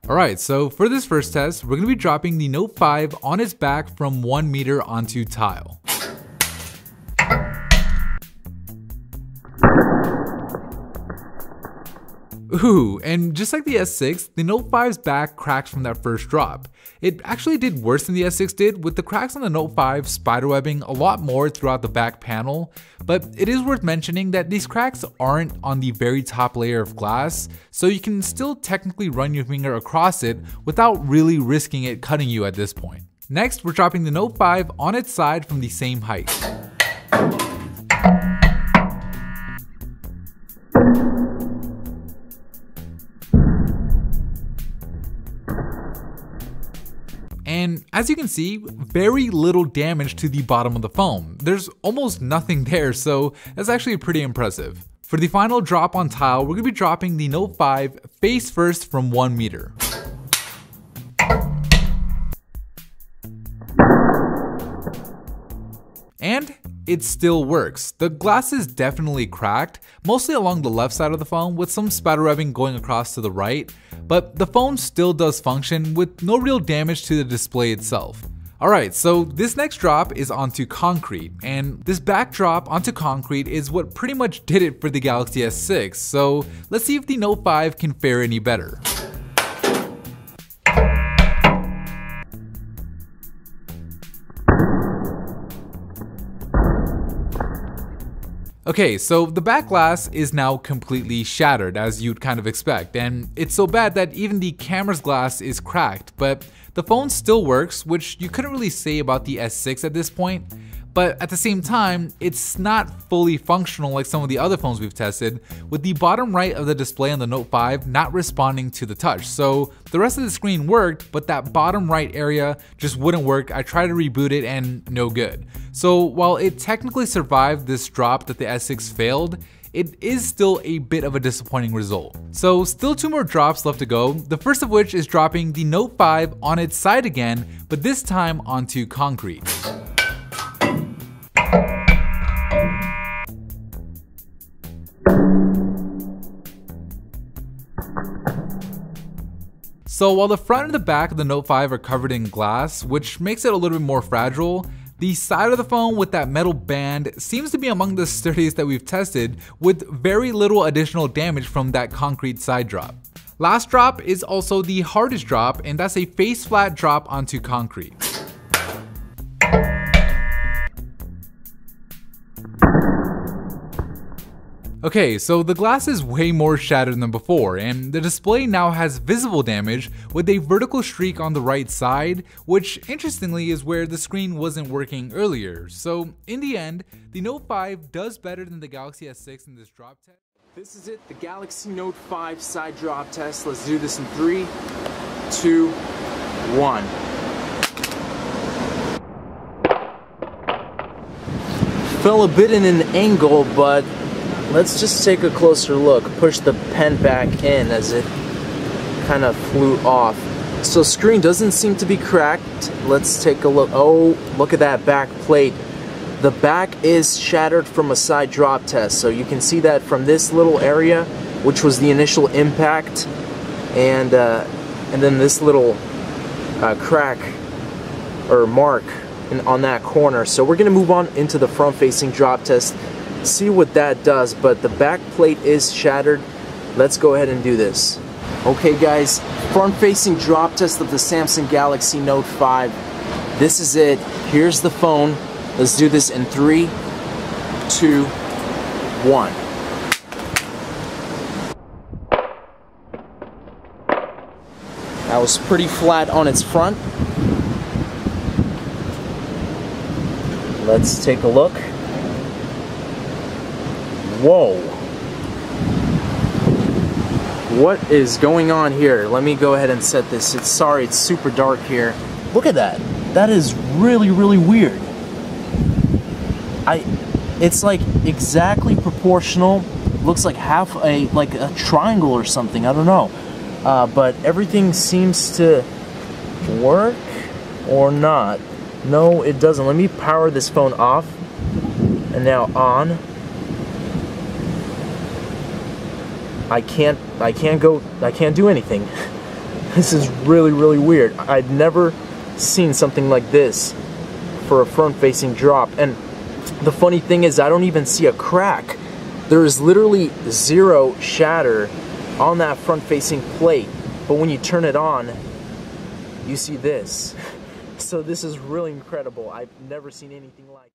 Alright, so for this first test, we're going to be dropping the Note 5 on its back from 1 meter onto tile. Ooh, and just like the S6, the Note 5's back cracked from that first drop. It actually did worse than the S6 did, with the cracks on the Note 5 spiderwebbing a lot more throughout the back panel, but it is worth mentioning that these cracks aren't on the very top layer of glass, so you can still technically run your finger across it without really risking it cutting you at this point. Next, we're dropping the Note 5 on its side from the same height. And as you can see, very little damage to the bottom of the phone. There's almost nothing there, so that's actually pretty impressive. For the final drop on tile, we're going to be dropping the Note 5 face first from 1 meter. And it still works. The glass is definitely cracked, mostly along the left side of the phone with some spiderwebbing going across to the right, but the phone still does function with no real damage to the display itself. Alright, so this next drop is onto concrete, and this back drop onto concrete is what pretty much did it for the Galaxy S6, so let's see if the Note 5 can fare any better. Okay, so the back glass is now completely shattered, as you'd kind of expect, and it's so bad that even the camera's glass is cracked, but the phone still works, which you couldn't really say about the S6 at this point. But at the same time, it's not fully functional like some of the other phones we've tested, with the bottom right of the display on the Note 5 not responding to the touch. So the rest of the screen worked, but that bottom right area just wouldn't work. I tried to reboot it and no good. So while it technically survived this drop that the S6 failed, it is still a bit of a disappointing result. So still 2 more drops left to go, the first of which is dropping the Note 5 on its side again, but this time onto concrete. So while the front and the back of the Note 5 are covered in glass, which makes it a little bit more fragile, the side of the phone with that metal band seems to be among the sturdiest that we've tested, with very little additional damage from that concrete side drop. Last drop is also the hardest drop, and that's a face flat drop onto concrete. Okay, so the glass is way more shattered than before, and the display now has visible damage with a vertical streak on the right side, which interestingly is where the screen wasn't working earlier. So in the end, the Note 5 does better than the Galaxy S6 in this drop test. This is it, the Galaxy Note 5 side drop test. Let's do this in 3, 2, 1. Fell a bit in an angle, but let's just take a closer look. Push the pen back in as it kind of flew off. So screen doesn't seem to be cracked. Let's take a look. Oh, look at that back plate. The back is shattered from a side drop test. So you can see that from this little area, which was the initial impact, and then this little crack or mark on that corner. So we're gonna move on into the front-facing drop test, see what that does, but the back plate is shattered. Let's go ahead and do this. Okay guys, front-facing drop test of the Samsung Galaxy Note 5. This is it. Here's the phone. Let's do this in 3, 2, 1. That was pretty flat on its front. Let's take a look. Whoa. What is going on here? Let me go ahead and set this. Sorry, it's super dark here. Look at that. That is really, really weird. It's like exactly proportional. Looks like like a triangle or something. I don't know. But everything seems to work or not. No, it doesn't. Let me power this phone off. And now on. I can't do anything. This is really, really weird. I've never seen something like this for a front-facing drop. And the funny thing is, I don't even see a crack. There is literally zero shatter on that front-facing plate. But when you turn it on, you see this. So this is really incredible. I've never seen anything like it.